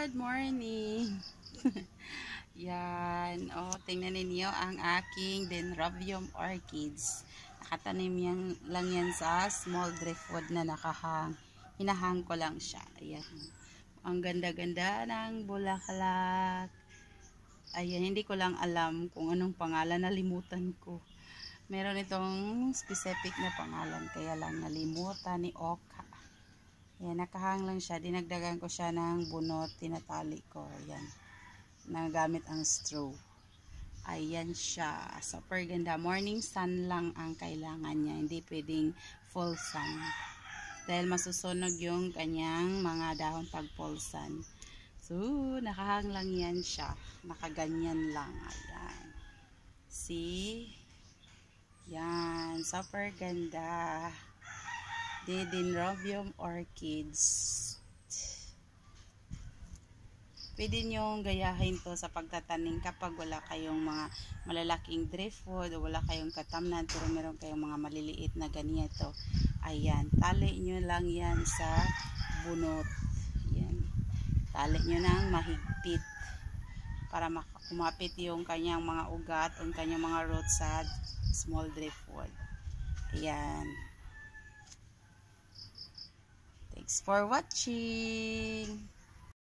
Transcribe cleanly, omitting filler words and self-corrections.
Good morning! Yan. O, tingnan ninyo ang aking Dendrobium orchids. Nakatanim lang yan sa small driftwood na nakahang. Hinahang ko lang siya. Ayan. Ang ganda-ganda ng bulaklak. Ayan, hindi ko lang alam kung anong pangalan. Nalimutan ko. Meron itong specific na pangalan. Kaya lang nalimutan ni Oka. Ayan, nakahang lang siya. Dinagdagan ko siya ng bunot. Tinatali ko. Ayan. Nagamit ang straw. Ayan siya. Super ganda. Morning sun lang ang kailangan niya. Hindi pwedeng full sun. Dahil masusunog yung kanyang mga dahon pag full sun. So, nakahang lang yan siya. Nakaganyan lang. Ayan. See? Yan. Super ganda. Dendrobium orchids. Pwede nyong gayahin to sa pagtatanim kapag wala kayong mga malalaking driftwood o wala kayong katamnan pero meron kayong mga maliliit na ganito. Ayan, tali nyo lang yan sa bunot. Ayan. Tali nyo nang mahigpit para kumapit yung kanyang mga ugat o kanyang mga roots sa small driftwood. Ayan. Thanks for watching.